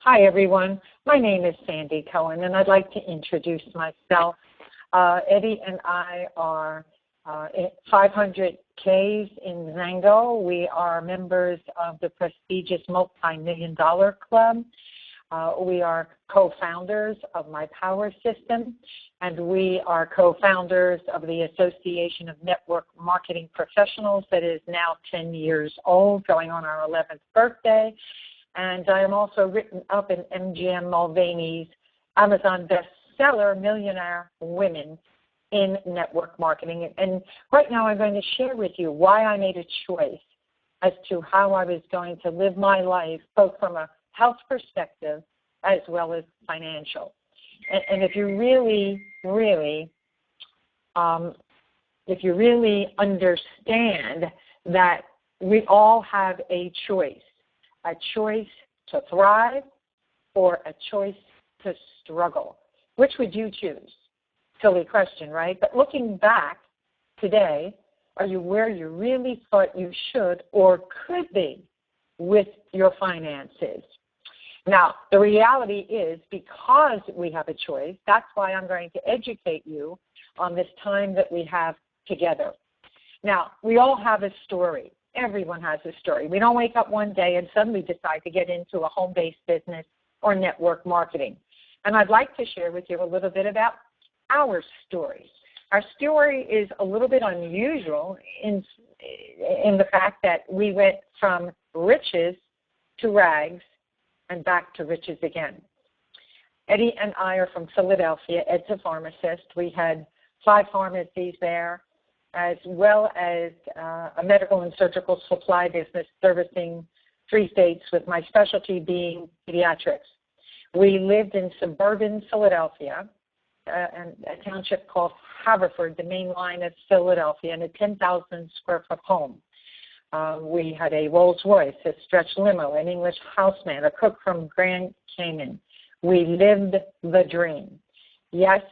Hi, everyone. My name is Sandi Cohen, and I'd like to introduce myself. Eddie and I are 500Ks in Zango. We are members of the prestigious multi-million-dollar club. We are co-founders of My Power System, and we are co-founders of the Association of Network Marketing Professionals that is now 10 years old, going on our 11th birthday. And I am also written up in MGM Mulvaney's Amazon bestseller, Millionaire Women in Network Marketing. And right now I'm going to share with you why I made a choice as to how I was going to live my life, both from a health perspective as well as financial. And if you really understand that we all have a choice to thrive or a choice to struggle. Which would you choose? Silly question, right? But looking back today, are you where you really thought you should or could be with your finances? Now, the reality is, because we have a choice, that's why I'm going to educate you on this time that we have together. Now, we all have a story. Everyone has a story. We don't wake up one day and suddenly decide to get into a home-based business or network marketing. And I'd like to share with you a little bit about our story. Our story is a little bit unusual in the fact that we went from riches to rags and back to riches again. Eddie and I are from Philadelphia. Ed's a pharmacist. We had 5 pharmacies there, as well as a medical and surgical supply business servicing 3 states, with my specialty being pediatrics. We lived in suburban Philadelphia, and a township called Haverford, the main line of Philadelphia, in a 10,000 square foot home. We had a Rolls Royce, a stretch limo, an English houseman, a cook from Grand Cayman. We lived the dream. Yes,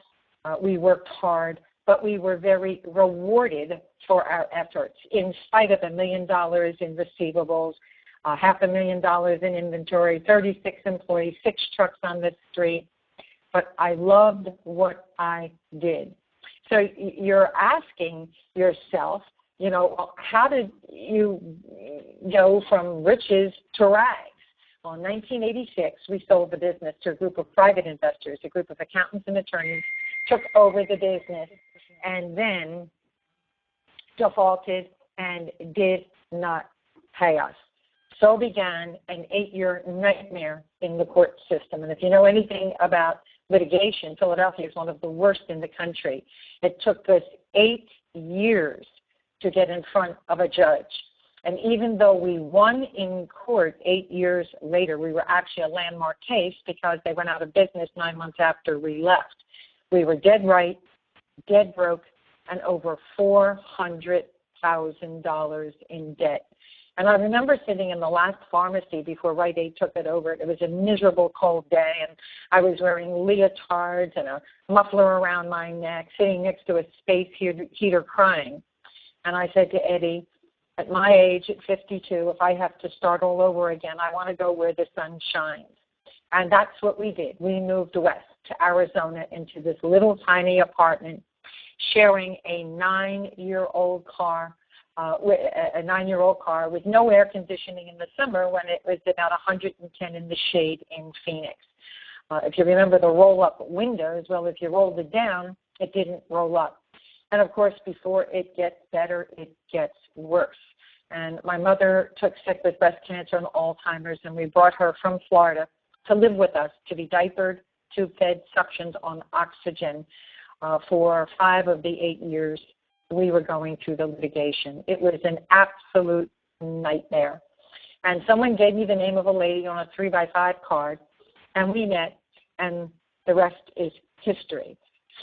we worked hard, but we were very rewarded for our efforts. In spite of $1 million in receivables, $500,000 in inventory, 36 employees, 6 trucks on the street, but I loved what I did. So you're asking yourself, how did you go from riches to rags? Well, in 1986, we sold the business to a group of private investors, a group of accountants and attorneys, took over the business, and then defaulted and did not pay us. So began an 8-year nightmare in the court system. And if you know anything about litigation, Philadelphia is one of the worst in the country. It took us 8 years to get in front of a judge. And even though we won in court 8 years later, we were actually a landmark case because they went out of business 9 months after we left. We were dead right, dead broke, and over $400,000 in debt. And I remember sitting in the last pharmacy before Rite Aid took it over. It was a miserable cold day, and I was wearing leotards and a muffler around my neck, sitting next to a space heater crying. And I said to Eddie, at my age, at 52, if I have to start all over again, I want to go where the sun shines. And that's what we did. We moved west to Arizona into this little tiny apartment, sharing a 9-year-old car, with no air conditioning in the summer when it was about 110 in the shade in Phoenix. If you remember the roll-up windows, well, if you rolled it down, it didn't roll up. And, of course, before it gets better, it gets worse. And my mother took sick with breast cancer and Alzheimer's, and we brought her from Florida to live with us, to be diapered, tube-fed, suctioned on oxygen for 5 of the 8 years we were going through the litigation. It was an absolute nightmare. And someone gave me the name of a lady on a 3x5 card, and we met, and the rest is history.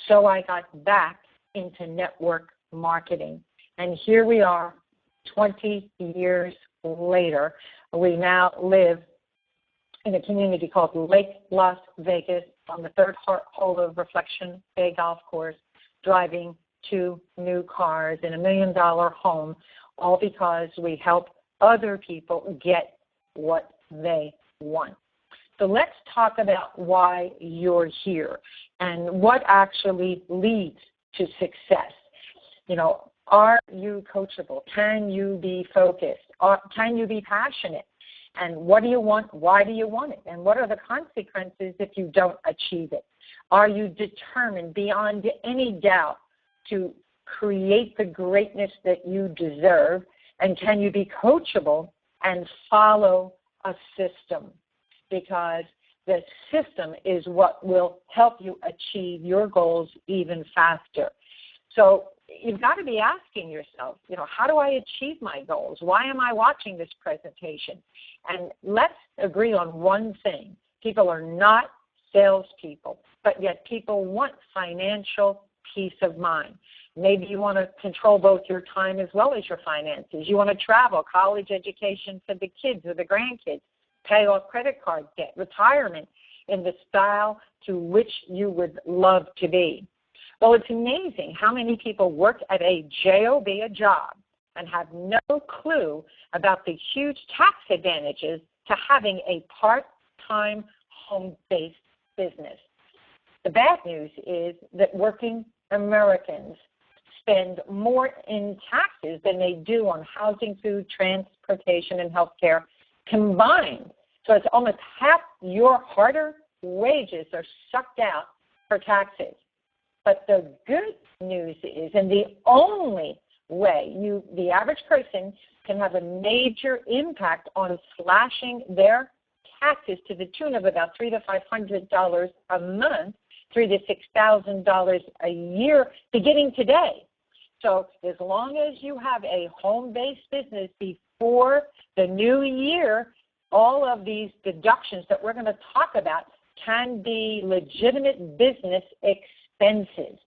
So I got back into network marketing. And here we are, 20 years later. We now live in a community called Lake Las Vegas on the 3rd hole of Reflection Bay Golf Course, driving 2 new cars in a $1 million home, all because we help other people get what they want. So let's talk about why you're here and what actually leads to success. You know, are you coachable? Can you be focused? Can you be passionate? And what do you want? Why do you want it? And what are the consequences if you don't achieve it? Are you determined beyond any doubt to create the greatness that you deserve? And can you be coachable and follow a system? Because the system is what will help you achieve your goals even faster. So you've got to be asking yourself, you know, how do I achieve my goals? Why am I watching this presentation? And let's agree on one thing. People are not salespeople, but yet people want financial peace of mind. Maybe you want to control both your time as well as your finances. You want to travel, college education for the kids or the grandkids, pay off credit card debt, retirement in the style to which you would love to be. Well, it's amazing how many people work at a job, a job, and have no clue about the huge tax advantages to having a part-time home-based business. The bad news is that working Americans spend more in taxes than they do on housing, food, transportation, and health care combined. So it's almost half your harder wages are sucked out for taxes. But the good news is, and the only way the average person can have a major impact on slashing their taxes to the tune of about $300 to $500 a month, $3,000 to $6,000 a year, beginning today. So as long as you have a home-based business before the new year, all of these deductions that we're going to talk about can be legitimate business expenses.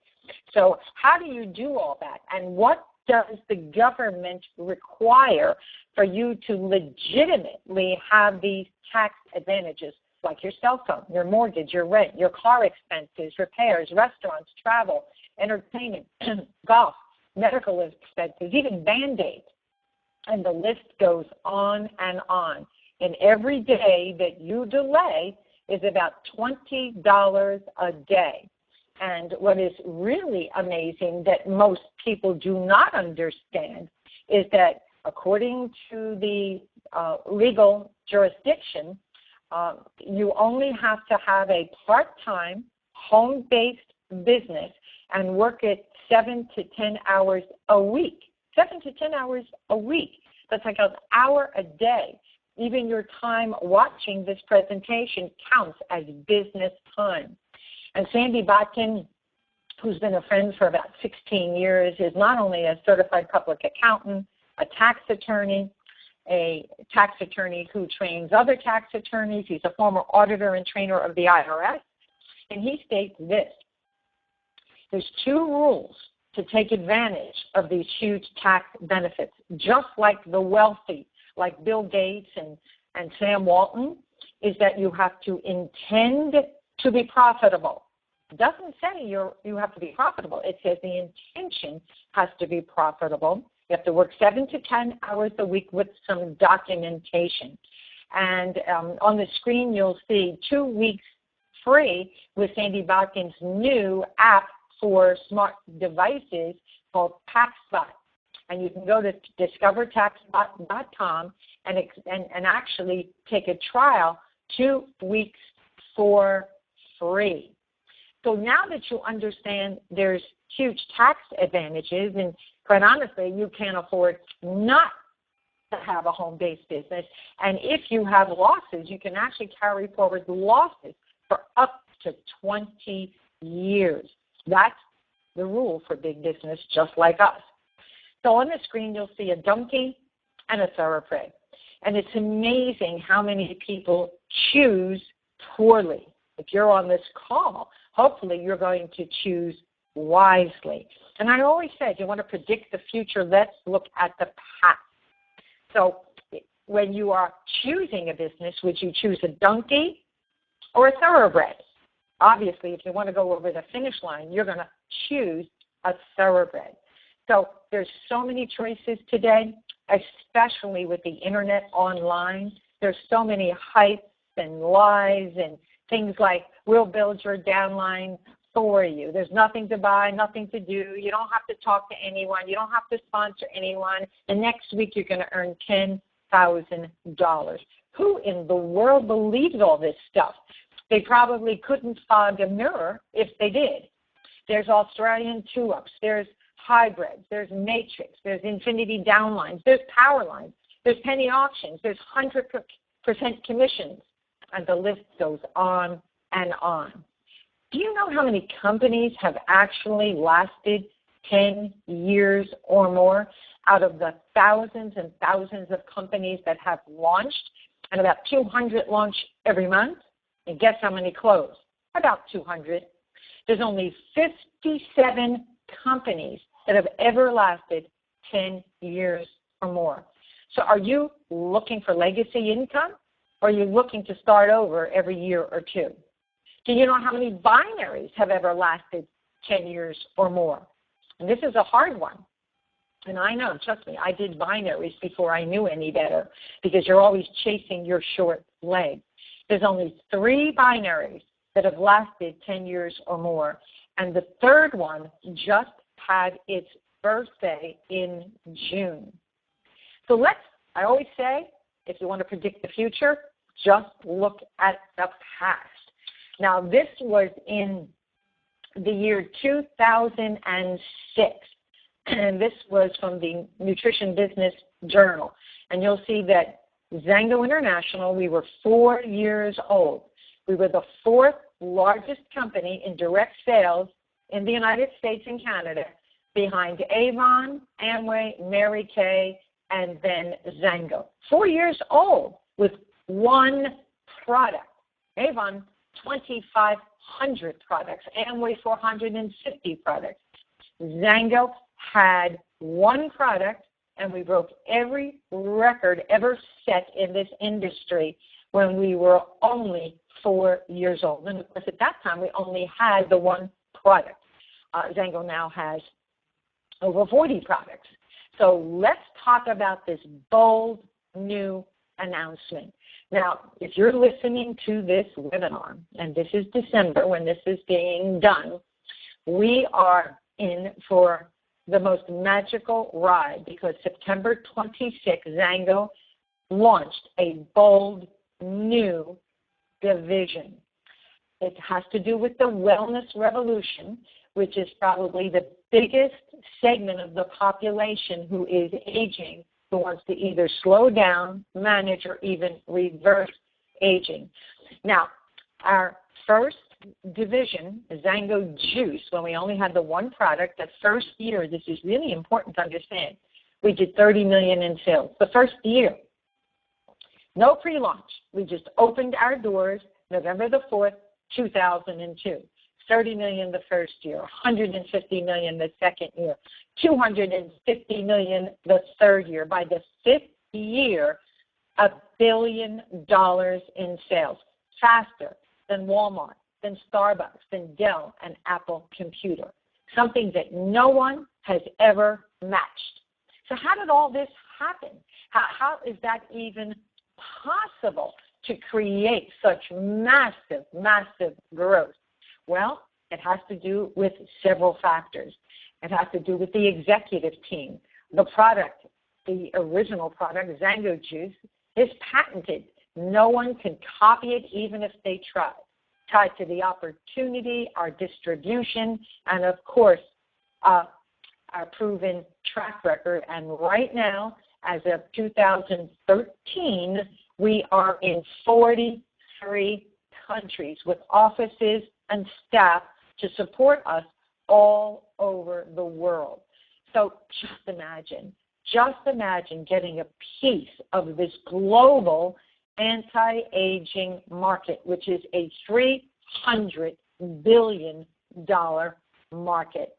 So how do you do all that? And what does the government require for you to legitimately have these tax advantages, like your cell phone, your mortgage, your rent, your car expenses, repairs, restaurants, travel, entertainment, golf, medical expenses, even Band-Aids, and the list goes on and on. And every day that you delay is about $20 a day. And what is really amazing that most people do not understand is that according to the legal jurisdiction, you only have to have a part-time, home-based business and work it 7 to 10 hours a week. 7 to 10 hours a week. That's like an hour a day. Even your time watching this presentation counts as business time. And Sandi Cohen, who's been a friend for about 16 years, is not only a certified public accountant, a tax attorney who trains other tax attorneys. He's a former auditor and trainer of the IRS. And he states this: there's 2 rules to take advantage of these huge tax benefits, just like the wealthy, like Bill Gates and Sam Walton, is that you have to intend to be profitable. It doesn't say you have to be profitable. It says the intention has to be profitable. You have to work 7 to 10 hours a week with some documentation. And on the screen, you'll see 2 weeks free with Sandi Cohen's new app for smart devices called TaxBot. And you can go to discovertaxbot.com and actually take a trial 2 weeks for free. So now that you understand there's huge tax advantages, and quite honestly, you can't afford not to have a home-based business. And if you have losses, you can actually carry forward losses for up to 20 years. That's the rule for big business, just like us. So on the screen, you'll see a donkey and a thoroughbred. And it's amazing how many people choose poorly. If you're on this call, hopefully you're going to choose wisely. And I always say, if you want to predict the future, let's look at the past. So when you are choosing a business, would you choose a donkey or a thoroughbred? Obviously, if you want to go over the finish line, you're going to choose a thoroughbred. So there's so many choices today, especially with the internet online. There's so many hype and lies and things like, we'll build your downline for you. There's nothing to buy, nothing to do. You don't have to talk to anyone. You don't have to sponsor anyone. And next week you're going to earn $10,000. Who in the world believes all this stuff? They probably couldn't fog a mirror if they did. There's Australian 2-ups. There's hybrids. There's matrix. There's infinity downlines. There's power lines. There's penny auctions. There's 100% commissions. And the list goes on and on. Do you know how many companies have actually lasted 10 years or more out of the thousands and thousands of companies that have launched? And about 200 launch every month. And guess how many close? About 200. There's only 57 companies that have ever lasted 10 years or more. So are you looking for legacy income, or are you looking to start over every year or two? Do you know how many binaries have ever lasted 10 years or more? And this is a hard one. And I know, trust me, I did binaries before I knew any better, because you're always chasing your short leg. There's only 3 binaries that have lasted 10 years or more. And the third one just had its birthday in June. So I always say, if you want to predict the future, just look at the past. Now, this was in the year 2006, and this was from the Nutrition Business Journal. And you'll see that XALO International, we were 4 years old. We were the 4th largest company in direct sales in the United States and Canada, behind Avon, Amway, Mary Kay, and then XALO. 4 years old with one product. Avon, 2,500 products. Amway, 450 products. XALO had one product, and we broke every record ever set in this industry when we were only 4 years old. And, of course, at that time, we only had the one product. XALO now has over 40 products. So let's talk about this bold new announcement. Now, if you're listening to this webinar, and this is December when this is being done, we are in for the most magical ride, because September 26th, XALO launched a bold new division. It has to do with the wellness revolution, which is probably the biggest segment of the population who is aging, who wants to either slow down, manage, or even reverse aging. Now, our first division, XALO Juice, when we only had the one product, that first year, this is really important to understand, we did $30 million in sales. The first year, no pre-launch. We just opened our doors November the 4th, 2002. $30 million the first year, $150 million the second year, $250 million the third year. By the 5th year, $1 billion in sales, faster than Walmart, than Starbucks, than Dell, and Apple Computer, something that no one has ever matched. So how did all this happen? How is that even possible to create such massive, massive growth? Well, it has to do with several factors. It has to do with the executive team. The product, the original product, XALO Juice, is patented. No one can copy it even if they try. Tied to the opportunity, our distribution, and of course, our proven track record. And right now, as of 2013, we are in 43 countries with offices and staff to support us all over the world. So just imagine getting a piece of this global anti-aging market, which is a $300 billion market.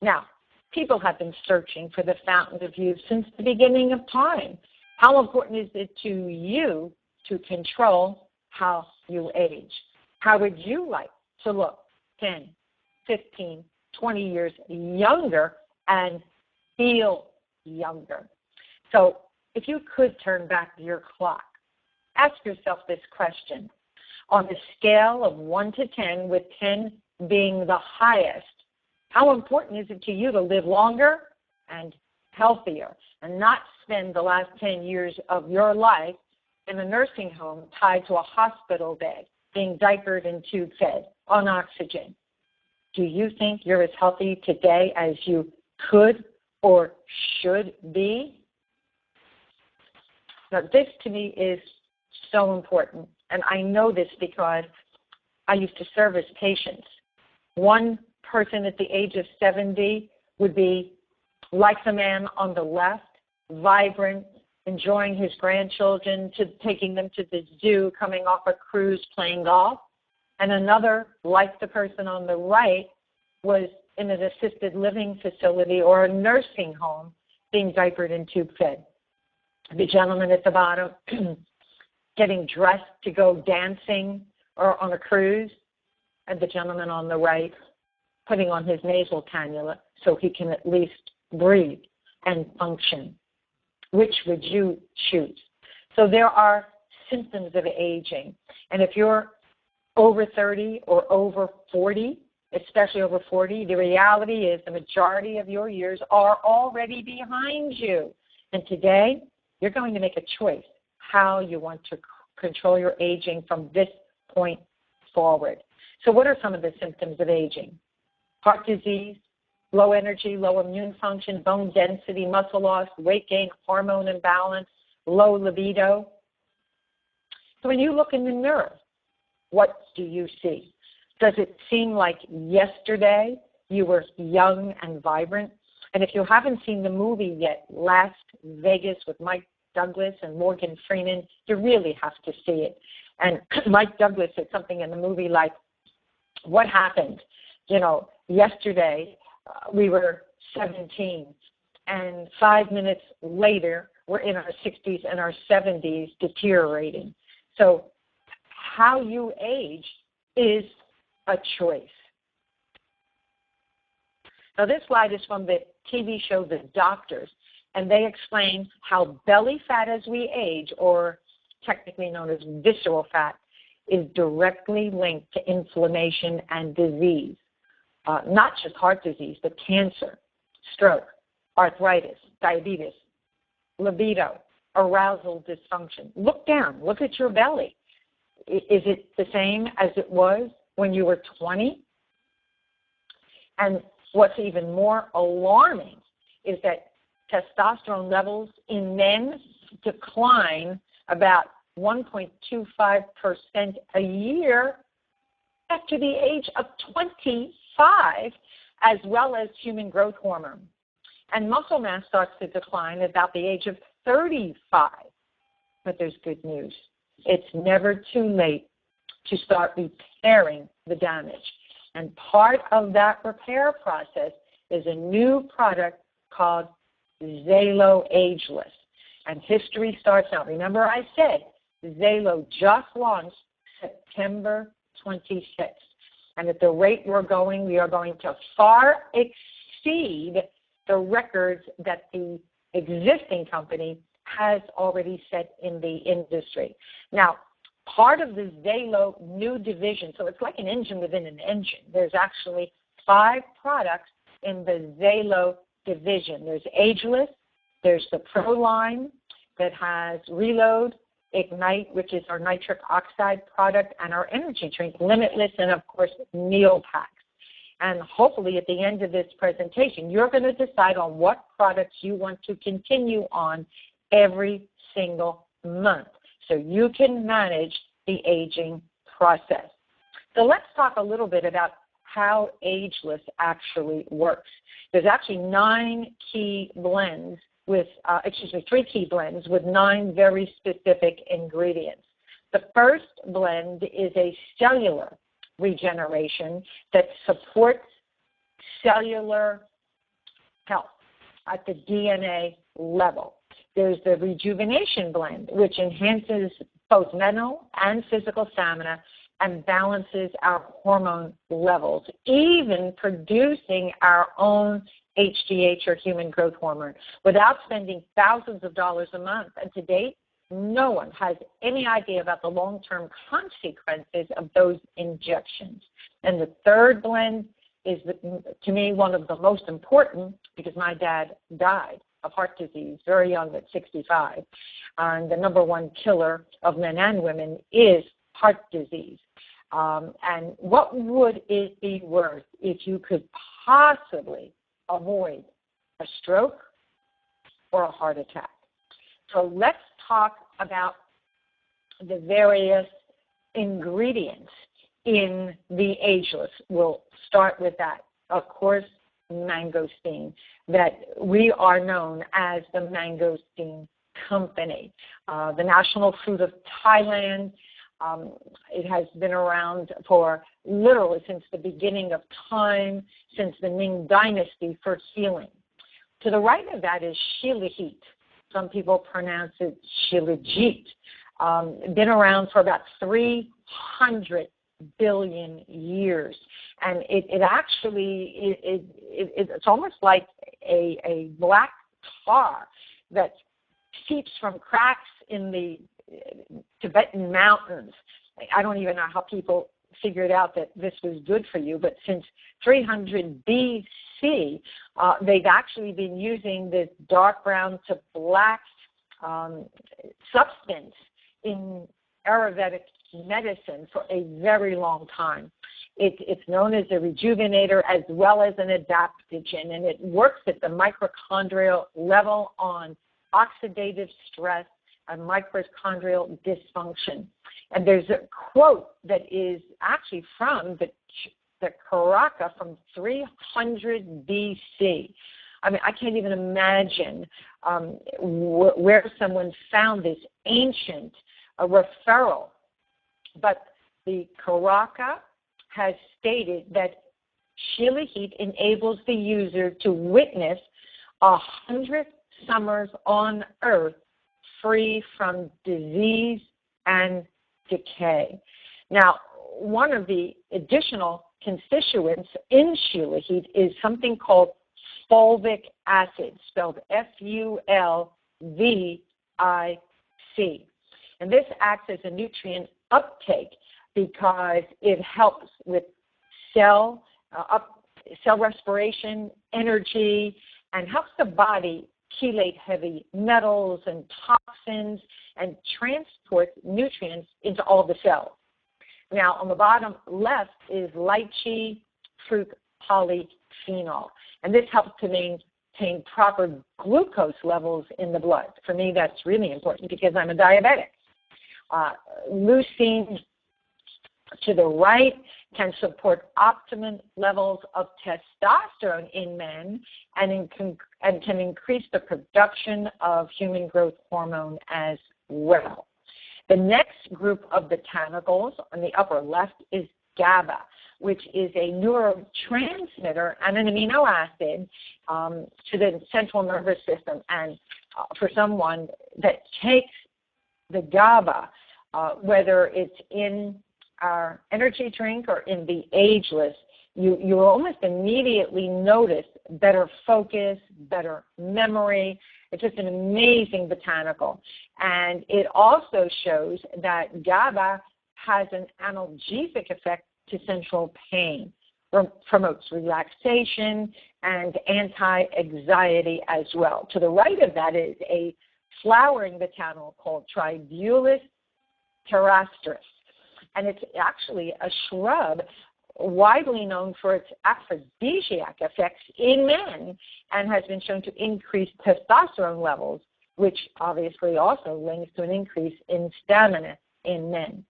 Now, people have been searching for the fountain of youth since the beginning of time. How important is it to you to control how you age? How would you like to look 10, 15, 20 years younger and feel younger? So if you could turn back your clock, ask yourself this question. On a scale of 1 to 10, with 10 being the highest, how important is it to you to live longer and healthier and not spend the last 10 years of your life in a nursing home tied to a hospital bed, being diapered and tube-fed on oxygen? Do you think you're as healthy today as you could or should be? Now, this to me is so important, and I know this because I used to service patients. One person at the age of 70 would be like the man on the left, vibrant, enjoying his grandchildren, taking them to the zoo, coming off a cruise, playing golf. And another, like the person on the right, was in an assisted living facility or a nursing home being diapered and tube-fed. The gentleman at the bottom getting dressed to go dancing or on a cruise, and the gentleman on the right putting on his nasal cannula so he can at least breathe and function. Which would you choose? So there are symptoms of aging. And if you're over 30 or over 40, especially over 40, the reality is the majority of your years are already behind you. And today, you're going to make a choice how you want to control your aging from this point forward. So what are some of the symptoms of aging? Heart disease, low energy, low immune function, bone density, muscle loss, weight gain, hormone imbalance, low libido. So when you look in the mirror, what do you see? Does it seem like yesterday you were young and vibrant? And if you haven't seen the movie yet, Las Vegas with Mike Douglas and Morgan Freeman, you really have to see it. And Mike Douglas said something in the movie like, what happened? Yesterday we were 17, and 5 minutes later we're in our 60s and our 70s deteriorating. So how you age is a choice. Now this slide is from the TV show The Doctors, and they explain how belly fat as we age, or technically known as visceral fat, is directly linked to inflammation and disease. Not just heart disease, but cancer, stroke, arthritis, diabetes, libido, arousal dysfunction. Look down. Look at your belly. Is it the same as it was when you were 20? And what's even more alarming is that testosterone levels in men decline about 1.25% a year after the age of 25, as well as human growth hormone. And muscle mass starts to decline at about the age of 35. But there's good news. It's never too late to start repairing the damage. And part of that repair process is a new product called XALO Ageless. And history starts now. Remember I said XALO just launched September 26th. And at the rate we're going, we are going to far exceed the records that the existing company has already set in the industry. Now, part of the XALO new division, so it's like an engine within an engine. There's actually 5 products in the XALO division. There's Ageless, there's the Pro line that has Reload, Ignite, which is our nitric oxide product, and our energy drink, Limitless, and of course, Meal Packs. And hopefully at the end of this presentation, you're going to decide on what products you want to continue on every single month so you can manage the aging process. So let's talk a little bit about how Ageless actually works. There's actually 3 key blends with 9 very specific ingredients. The first blend is a cellular regeneration that supports cellular health at the DNA level. There's the rejuvenation blend, which enhances both mental and physical stamina and balances our hormone levels, even producing our own HGH, or human growth hormone, without spending thousands of dollars a month. And to date, No one has any idea about the long-term consequences of those injections. And the third blend is, to me, one of the most important, because my dad died of heart disease very young at 65. And the number one killer of men and women is heart disease. And what would it be worth if you could possibly avoid a stroke or a heart attack? So let's talk about the various ingredients in the ageless. We'll start with that. Of course, mangosteen, that we are known as the mangosteen company. The national fruit of Thailand. It has been around for literally since the beginning of time, since the Ming Dynasty, for healing. To the right of that is shilajit. Some people pronounce it shilajit. Been around for about 300 billion years. And it's almost like a black tar that seeps from cracks in the Tibetan mountains. I don't even know how people figured out that this was good for you, but since 300 BC, they've actually been using this dark brown to black substance in Ayurvedic medicine for a very long time. It's known as a rejuvenator as well as an adaptogen, and it works at the mitochondrial level on oxidative stress and mitochondrial dysfunction. And there's a quote that is actually from the Karaka from 300 BC. I mean, I can't even imagine where someone found this ancient referral. But the Karaka has stated that shilajit enables the user to witness 100 summers on earth free from disease and decay. Now, one of the additional constituents in shilajit is something called fulvic acid, spelled Fulvic. And this acts as a nutrient uptake because it helps with cell respiration, energy, and helps the body chelate heavy metals and toxins and transport nutrients into all the cells. Now, on the bottom left is lychee fruit polyphenol, and this helps to maintain proper glucose levels in the blood. For me, that's really important because I'm a diabetic. Leucine to the right can support optimum levels of testosterone in men and can increase the production of human growth hormone as well. The next group of botanicals on the upper left is GABA, which is a neurotransmitter and an amino acid to the central nervous system. And for someone that takes the GABA, whether it's in our energy drink or in the ageless, you will almost immediately notice better focus, better memory. It's just an amazing botanical. And it also shows that GABA has an analgesic effect to central pain, promotes relaxation and anti-anxiety as well. To the right of that is a flowering botanical called Tribulus terrestris. And it's actually a shrub widely known for its aphrodisiac effects in men and has been shown to increase testosterone levels, which obviously also links to an increase in stamina in men.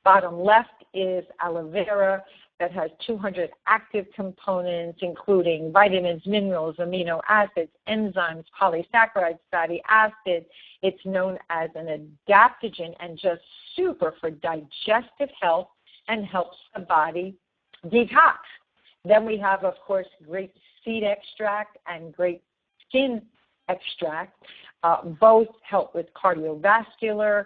Bottom left is aloe vera that has 200 active components, including vitamins, minerals, amino acids, enzymes, polysaccharides, fatty acids. It's known as an adaptogen and just super for digestive health and helps the body detox. Then we have, of course, grape seed extract and grape skin extract. Both help with cardiovascular,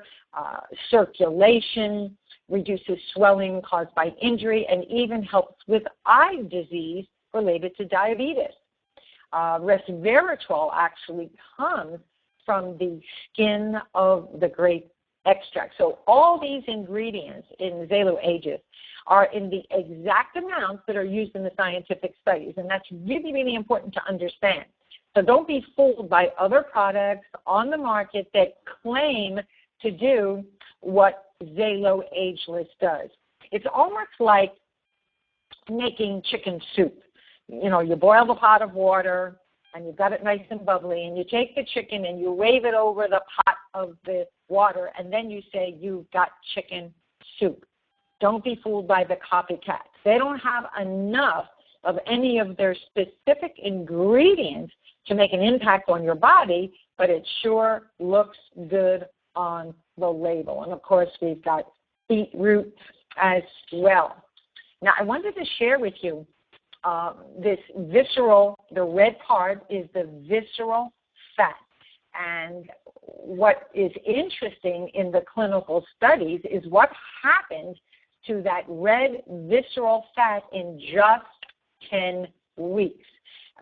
circulation, reduces swelling caused by injury, and even helps with eye disease related to diabetes. Resveratrol actually comes from the skin of the grape extract. So all these ingredients in XALO Aegis are in the exact amounts that are used in the scientific studies, and that's really, really important to understand. So don't be fooled by other products on the market that claim to do what XALO Ageless does. It's almost like making chicken soup. You know, you boil the pot of water, and you've got it nice and bubbly, and you take the chicken and you wave it over the pot of the water, and then you say you've got chicken soup. Don't be fooled by the copycats. They don't have enough of any of their specific ingredients to make an impact on your body, but it sure looks good on the label. And, of course, we've got beetroot as well. Now, I wanted to share with you this visceral, the red part is the visceral fat. And what is interesting in the clinical studies is what happens to that red visceral fat in just 10 weeks.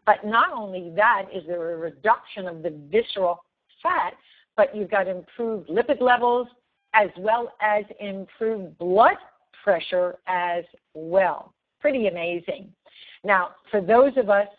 But not only that is there a reduction of the visceral fat, but you've got improved lipid levels as well as improved blood pressure as well. Pretty amazing. Now, for those of us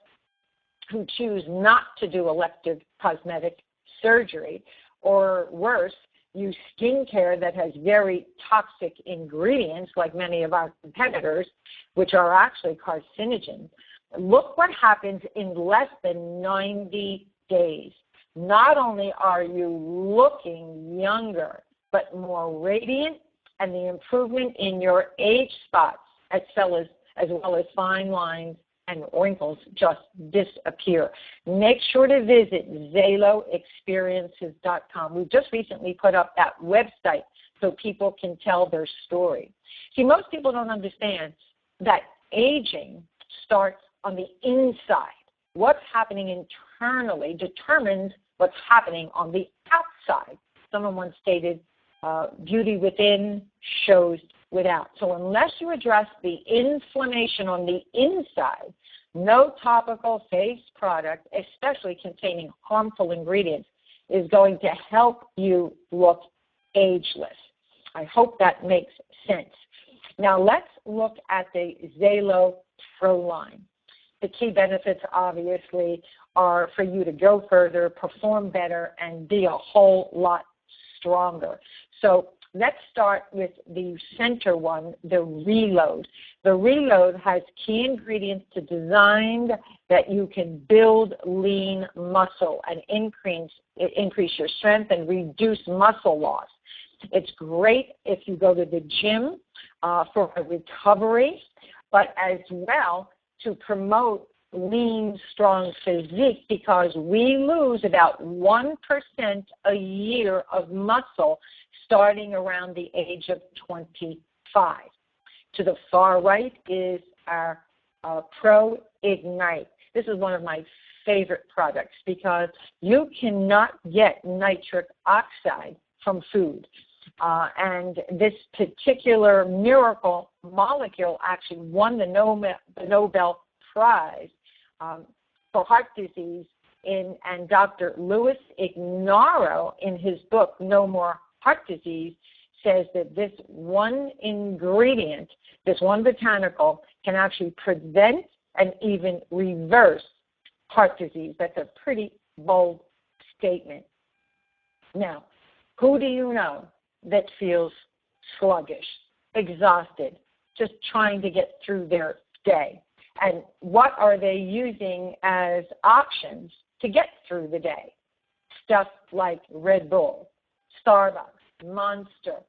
who choose not to do elective cosmetic surgery, or worse, use skincare that has very toxic ingredients like many of our competitors, which are actually carcinogens, look what happens in less than 90 days. Not only are you looking younger, but more radiant, and the improvement in your age spots as well as fine lines and wrinkles just disappear. Make sure to visit XALOexperiences.com. We just recently put up that website so people can tell their story. See, most people don't understand that aging starts on the inside. What's happening internally determines what's happening on the outside. Someone once stated, beauty within shows without. So unless you address the inflammation on the inside, no topical face product, especially containing harmful ingredients, is going to help you look ageless. I hope that makes sense. Now let's look at the XALO Pro line. The key benefits, obviously, are for you to go further, perform better, and be a whole lot stronger. So let's start with the center one, the Reload. The Reload has key ingredients to design that you can build lean muscle and increase your strength and reduce muscle loss. It's great if you go to the gym for a recovery, but as well to promote lean, strong physique, because we lose about 1% a year of muscle starting around the age of 25. To the far right is our Pro Ignite. This is one of my favorite products because you cannot get nitric oxide from food. And this particular miracle molecule actually won the Nobel Prize for heart disease. And Dr. Louis Ignaro, in his book, No More Heart Disease, says that this one ingredient, this one botanical, can actually prevent and even reverse heart disease. That's a pretty bold statement. Now, who do you know that feels sluggish, exhausted, just trying to get through their day? And what are they using as options to get through the day? Stuff like Red Bull, Starbucks, Monster,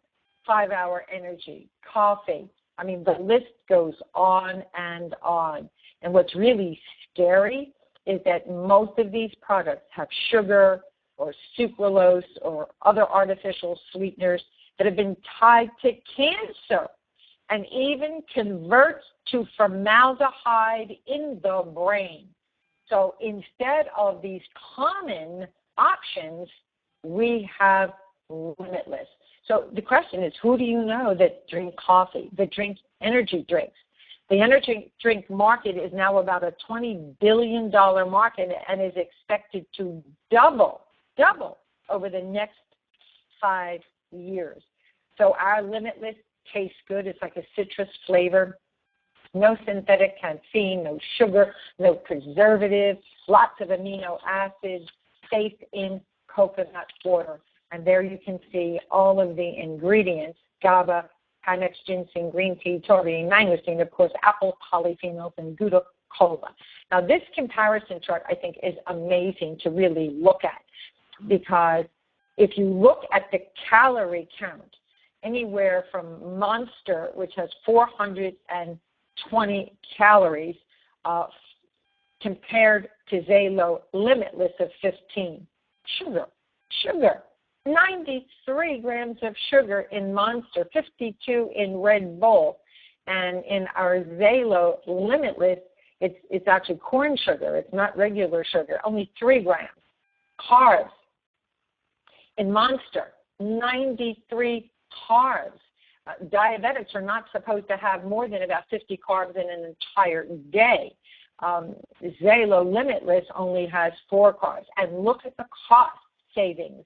5-Hour Energy, coffee. I mean, the list goes on and on. And what's really scary is that most of these products have sugar or sucralose or other artificial sweeteners that have been tied to cancer and even convert to formaldehyde in the brain. So instead of these common options, we have limitless. So the question is, who do you know that drink coffee, that drink energy drinks? The energy drink market is now about a $20 billion market and is expected to double over the next 5 years. So our Limitless tastes good. It's like a citrus flavor. No synthetic caffeine, no sugar, no preservatives, lots of amino acids, safe in coconut water. And there you can see all of the ingredients: GABA, Panax ginseng, green tea, taurine, mangosteen, of course, apple polyphenols, and glucola. Now, this comparison chart, I think, is amazing to really look at, because if you look at the calorie count, anywhere from Monster, which has 420 calories, compared to XALO Limitless of 15. Sugar. 93 grams of sugar in Monster, 52 in Red Bull, and in our XALO Limitless, it's actually corn sugar. It's not regular sugar, only 3 grams. Carbs in Monster, 93 carbs. Diabetics are not supposed to have more than about 50 carbs in an entire day. XALO Limitless only has 4 carbs. And look at the cost savings.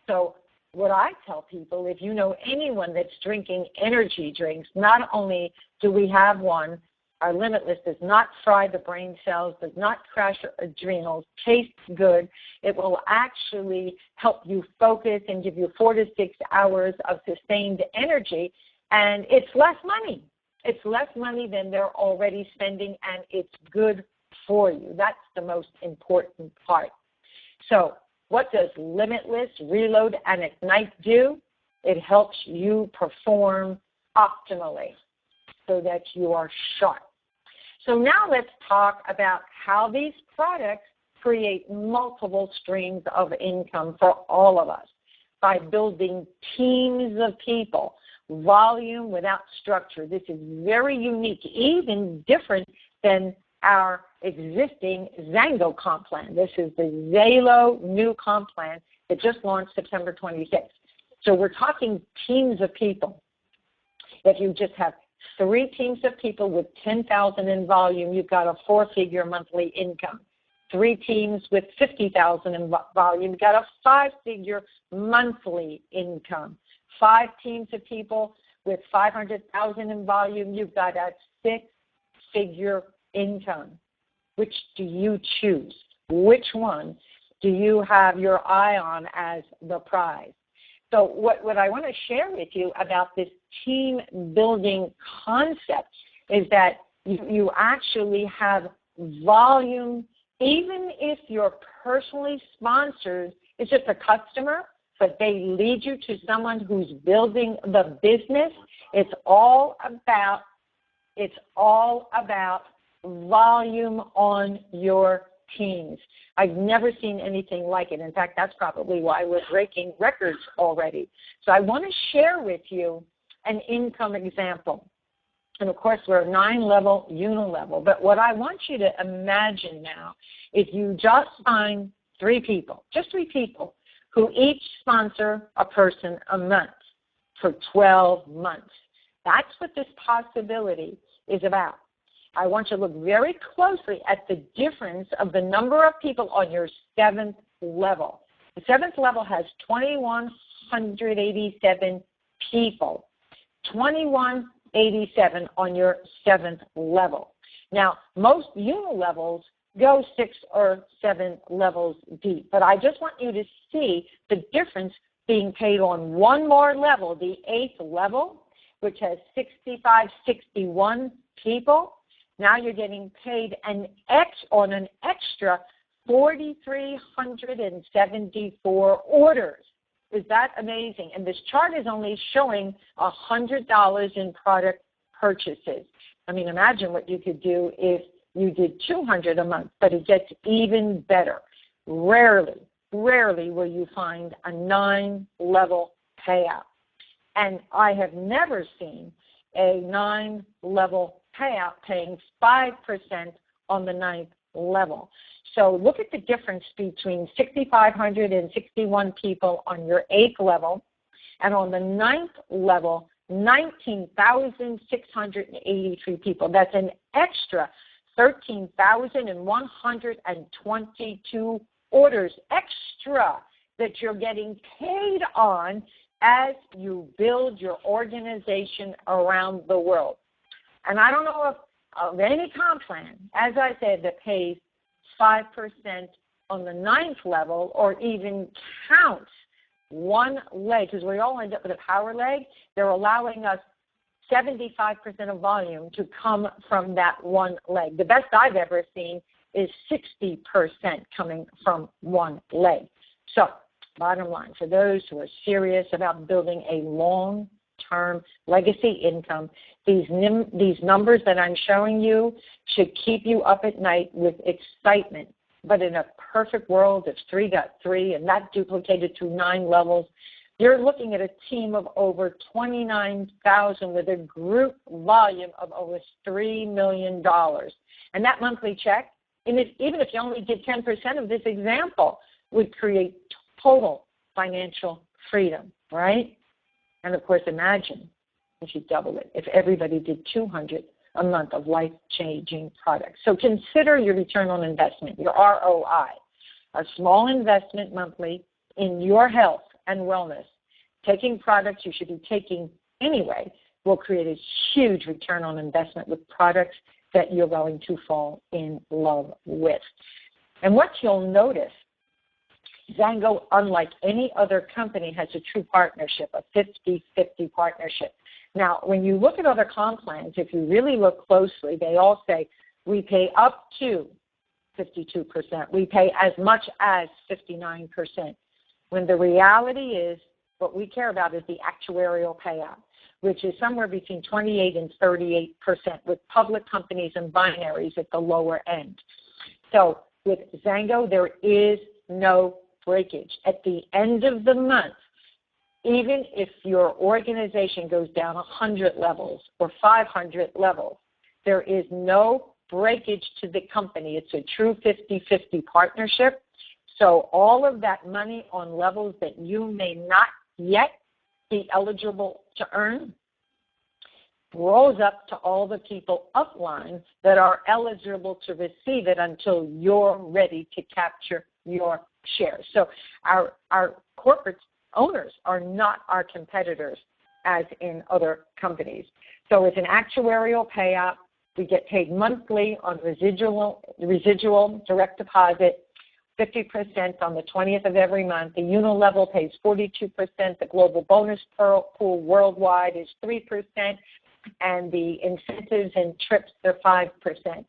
So what I tell people, if you know anyone that's drinking energy drinks, not only do we have one, our Limitless does not fry the brain cells, does not crash your adrenals, tastes good. It will actually help you focus and give you 4 to 6 hours of sustained energy, and it's less money. It's less money than they're already spending, and it's good for you. That's the most important part. So what does Limitless, Reload, and Ignite do? It helps you perform optimally so that you are sharp. So now let's talk about how these products create multiple streams of income for all of us by building teams of people, volume without structure. This is very unique, even different than our existing Zango comp plan. This is the XALO new comp plan that just launched September 26th. So we're talking teams of people. If you just have 3 teams of people with 10,000 in volume, you've got a 4-figure monthly income. 3 teams with 50,000 in volume, you've got a 5-figure monthly income. 5 teams of people with 500,000 in volume, you've got a 6-figure income. Which do you choose? Which one do you have your eye on as the prize? So what I want to share with you about this team building concept is that you actually have volume, even if you're personally sponsored, it's just a customer, but they lead you to someone who's building the business. It's all about volume on your teams. I've never seen anything like it. In fact, that's probably why we're breaking records already. So I want to share with you an income example. And of course, we're 9-level, unilevel. But what I want you to imagine now is you just find 3 people, just 3 people, who each sponsor a person a month for 12 months. That's what this possibility is about. I want you to look very closely at the difference of the number of people on your 7th level. The 7th level has 2,187 people. 2,187 on your 7th level. Now, most unilevels go 6 or 7 levels deep, but I just want you to see the difference being paid on one more level, the 8th level, which has 65, 61 people. Now you're getting paid on an extra 4,374 orders. Is that amazing? And this chart is only showing $100 in product purchases. I mean, imagine what you could do if you did $200 a month, but it gets even better. Rarely will you find a 9-level payout. And I have never seen a 9-level payout paying 5% on the 9th level. So look at the difference between 6,561 people on your 8th level, and on the 9th level, 19,683 people. That's an extra 13,122 orders extra that you're getting paid on as you build your organization around the world. And I don't know of any comp plan, as I said, that pays 5% on the 9th level or even counts one leg, because we all end up with a power leg. They're allowing us 75% of volume to come from that one leg. The best I've ever seen is 60% coming from one leg. So, bottom line, for those who are serious about building a long-term legacy income, these numbers that I'm showing you should keep you up at night with excitement. But in a perfect world, if 3 got 3 and that duplicated to 9 levels, you're looking at a team of over 29,000 with a group volume of over $3 million. And that monthly check, even if you only did 10% of this example, would create total financial freedom, right? And of course, imagine if you double it, if everybody did 200 a month of life-changing products. So consider your return on investment, your ROI. A small investment monthly in your health and wellness, taking products you should be taking anyway, will create a huge return on investment with products that you're going to fall in love with. And what you'll notice, XALO, unlike any other company, has a true partnership, a 50-50 partnership. Now, when you look at other comp plans, if you really look closely, they all say we pay up to 52%. We pay as much as 59%. When the reality is, what we care about is the actuarial payout, which is somewhere between 28 and 38%, with public companies and binaries at the lower end. So with XALO, there is no breakage. At the end of the month, even if your organization goes down 100 levels or 500 levels, there is no breakage to the company. It's a true 50-50 partnership. So all of that money on levels that you may not yet be eligible to earn rolls up to all the people upline that are eligible to receive it until you're ready to capture your shares. So our corporate owners are not our competitors as in other companies. So it's an actuarial payout. We get paid monthly on residual direct deposit, 50% on the 20th of every month. The unilevel pays 42%. The global bonus pool worldwide is 3%. And the incentives and trips are 5%.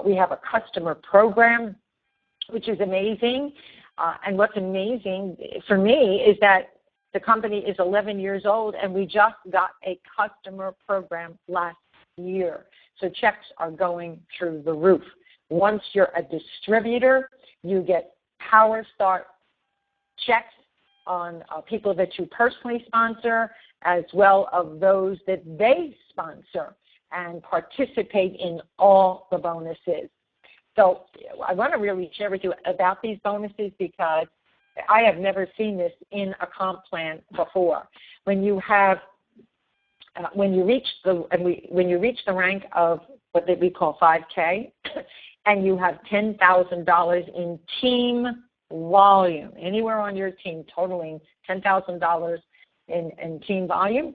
We have a customer program, which is amazing. And what's amazing for me is that the company is 11 years old, and we just got a customer program last year. So checks are going through the roof. Once you're a distributor, you get Power Start checks on people that you personally sponsor, as well as those that they sponsor and participate in all the bonuses. So I want to really share with you about these bonuses because I have never seen this in a comp plan before. When you reach the rank of what we call 5K, and you have $10,000 in team volume, anywhere on your team totaling $10,000 in team volume,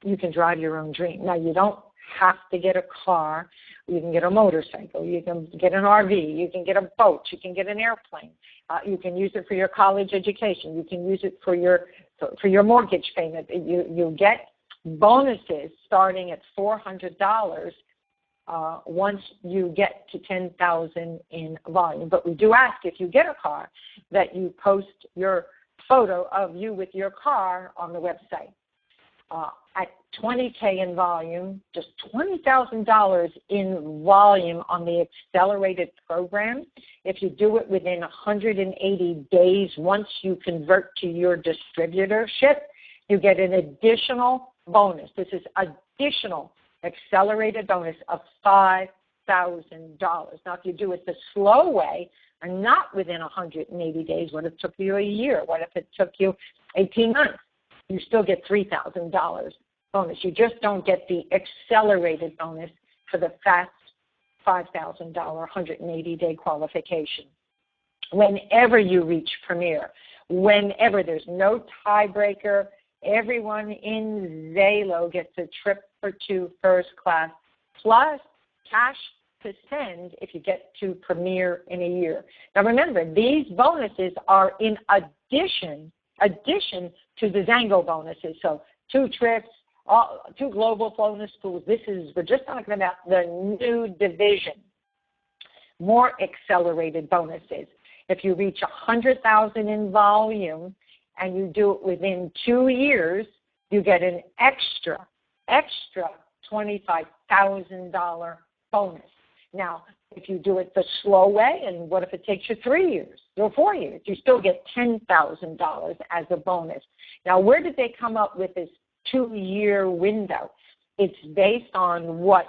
you can drive your own dream. Now, you don't have to get a car. You can get a motorcycle. You can get an RV. You can get a boat. You can get an airplane. You can use it for your college education. You can use it for your mortgage payment. You get bonuses starting at $400 once you get to $10,000 in volume. But we do ask, if you get a car, that you post your photo of you with your car on the website. At $20K in volume, just $20,000 in volume on the accelerated program, if you do it within 180 days, once you convert to your distributorship, you get an additional bonus. This is additional accelerated bonus of $5,000. Now, if you do it the slow way and not within 180 days, what if it took you a year? What if it took you 18 months? You still get $3,000 bonus. You just don't get the accelerated bonus for the fast $5,000 180-day qualification. Whenever you reach Premier, whenever. There's no tiebreaker. Everyone in XALO gets a trip for two first class, plus cash to send if you get to Premier in a year. Now remember, these bonuses are in addition to the Zango bonuses. So 2 trips, 2 global bonus schools. We're just talking about the new division. More accelerated bonuses. If you reach 100,000 in volume and you do it within 2 years, you get an extra $25,000 bonus. Now, if you do it the slow way, and what if it takes you 3 years or 4 years? You still get $10,000 as a bonus. Now, where did they come up with this 2-year window? It's based on what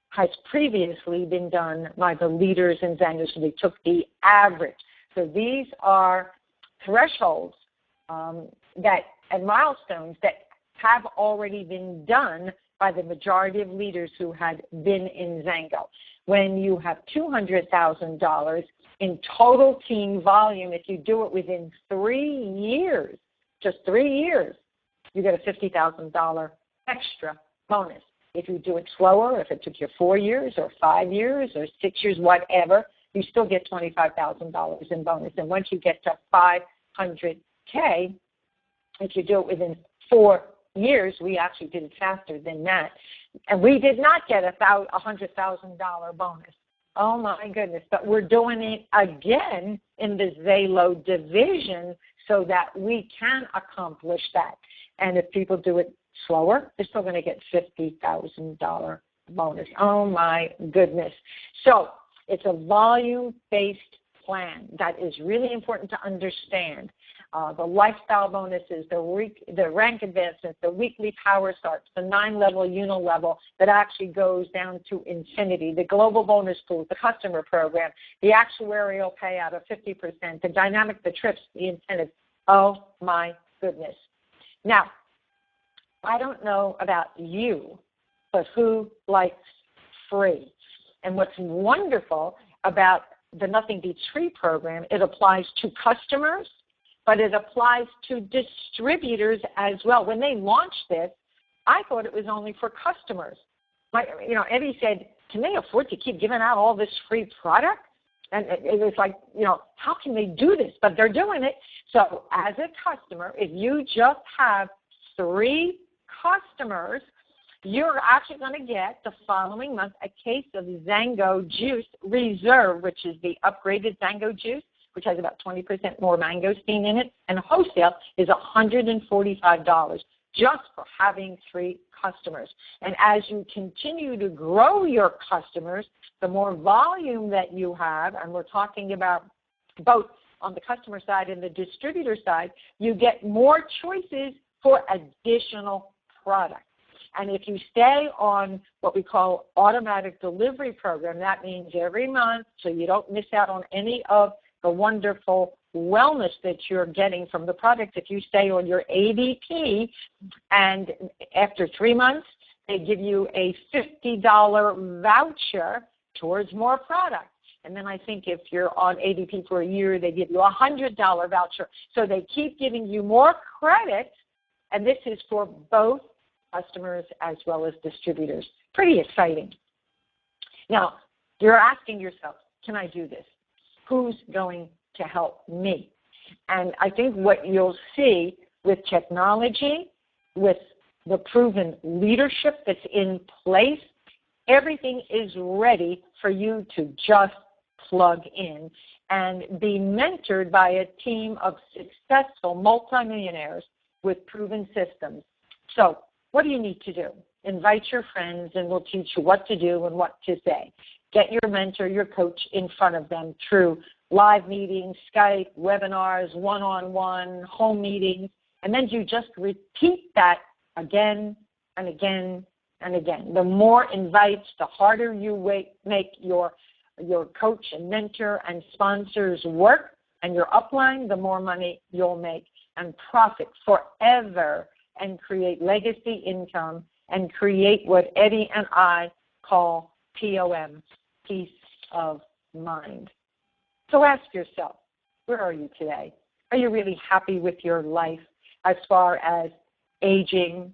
has previously been done by the leaders in Zango. So they took the average. So these are thresholds and milestones that have already been done by the majority of leaders who had been in Zango. When you have $200,000 in total team volume, if you do it within 3 years, just 3 years, you get a $50,000 extra bonus. If you do it slower, if it took you 4 years or 5 years or 6 years, whatever, you still get $25,000 in bonus. And once you get to $500K, if you do it within 4 years, we actually did it faster than that. And we did not get about $100,000 bonus. Oh my goodness. But we're doing it again in the XALO division so that we can accomplish that. And if people do it slower, they're still going to get $50,000 bonus. Oh my goodness. So it's a volume-based plan that is really important to understand. The lifestyle bonuses, the rank advancements, the weekly power starts, the 9-level unilevel that actually goes down to infinity, the global bonus pools, the customer program, the actuarial payout of 50%, the dynamic, the trips, the incentives. Oh my goodness. Now, I don't know about you, but who likes free? And what's wonderful about the Nothing Beats Free program, it applies to customers, but it applies to distributors as well. When they launched this, I thought it was only for customers. Eddie said, can they afford to keep giving out all this free product? And it was like, how can they do this? But they're doing it. So as a customer, if you just have 3 customers, you're actually going to get the following month a case of Zango Juice Reserve, which is the upgraded Zango Juice, which has about 20% more mangosteen in it, and wholesale is $145 just for having 3 customers. And as you continue to grow your customers, the more volume that you have, and we're talking about both on the customer side and the distributor side, you get more choices for additional products. And if you stay on what we call automatic delivery program, that means every month, so you don't miss out on any of the wonderful wellness that you're getting from the product. If you stay on your ADP, and after 3 months, they give you a $50 voucher towards more product. And then I think if you're on ADP for a year, they give you a $100 voucher. So they keep giving you more credit, and this is for both customers as well as distributors. Pretty exciting. Now, you're asking yourself, can I do this? Who's going to help me? And I think what you'll see with technology, with the proven leadership that's in place, everything is ready for you to just plug in and be mentored by a team of successful multimillionaires with proven systems. So what do you need to do? Invite your friends, and we'll teach you what to do and what to say. Get your mentor, your coach in front of them through live meetings, Skype, webinars, one-on-one, home meetings, and then you just repeat that again and again and again. The more invites, the harder you make your coach and mentor and sponsors work and your upline, the more money you'll make and profit forever and create legacy income and create what Eddie and I call POM, peace of mind. So ask yourself, where are you today? Are you really happy with your life as far as aging,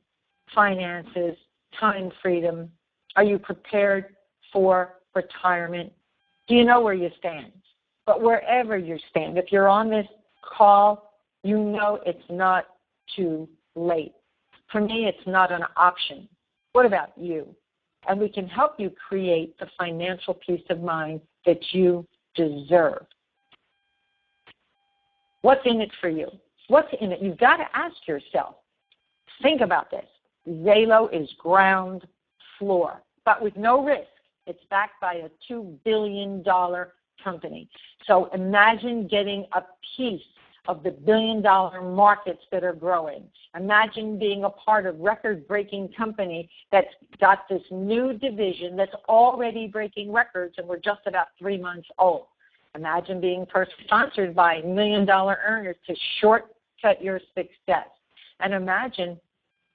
finances, time freedom? Are you prepared for retirement? Do you know where you stand? But wherever you stand, if you're on this call, you know it's not too late. For me, it's not an option. What about you? And we can help you create the financial peace of mind that you deserve. What's in it for you? What's in it? You've got to ask yourself. Think about this. XALO is ground floor, but with no risk. It's backed by a $2 billion company. So imagine getting a piece of the billion-dollar markets that are growing. Imagine being a part of record-breaking company that's got this new division that's already breaking records, and we're just about 3 months old. Imagine being sponsored by million-dollar earners to shortcut your success. And imagine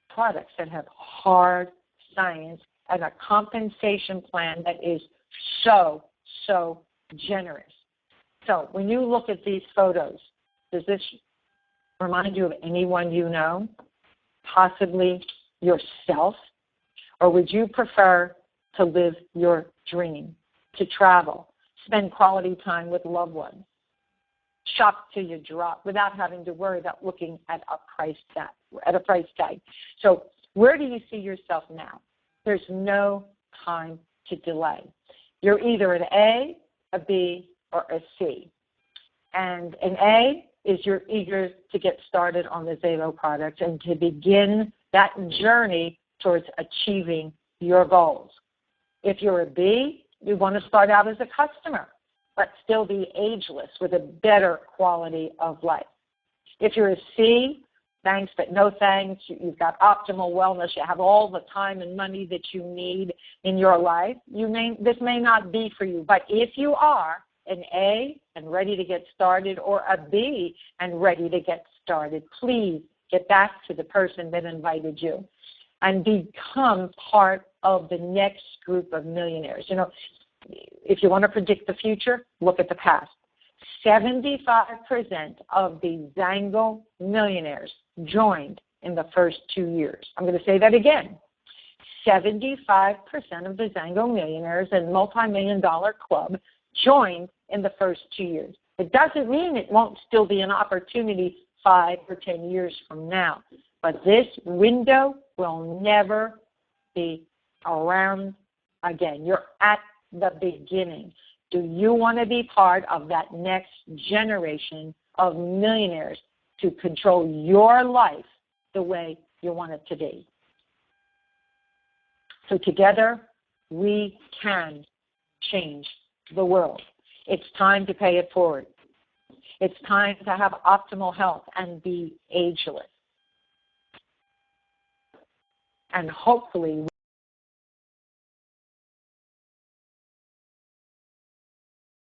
products that have hard science and a compensation plan that is so generous. So when you look at these photos, does this remind you of anyone you know? Possibly yourself? Or would you prefer to live your dream, to travel, spend quality time with loved ones, shop till you drop without having to worry about looking at a price tag? So where do you see yourself now? There's no time to delay. You're either an A, a B, or a C. And an A is you're eager to get started on the XALO product and to begin that journey towards achieving your goals. If you're a B, you want to start out as a customer, but still be ageless with a better quality of life. If you're a C, thanks but no thanks, you've got optimal wellness, you have all the time and money that you need in your life, this may not be for you. But if you are an A and ready to get started, or a B and ready to get started, please get back to the person that invited you and become part of the next group of millionaires. You know, if you want to predict the future, look at the past. 75% of the XALO millionaires joined in the first 2 years. I'm going to say that again. 75% of the XALO millionaires and multi-million-dollar club joined in the first 2 years. It doesn't mean it won't still be an opportunity 5 or 10 years from now. But this window will never be around again. You're at the beginning. Do you want to be part of that next generation of millionaires to control your life the way you want it to be? So together, we can change the world. It's time to pay it forward. It's time to have optimal health and be ageless. And hopefully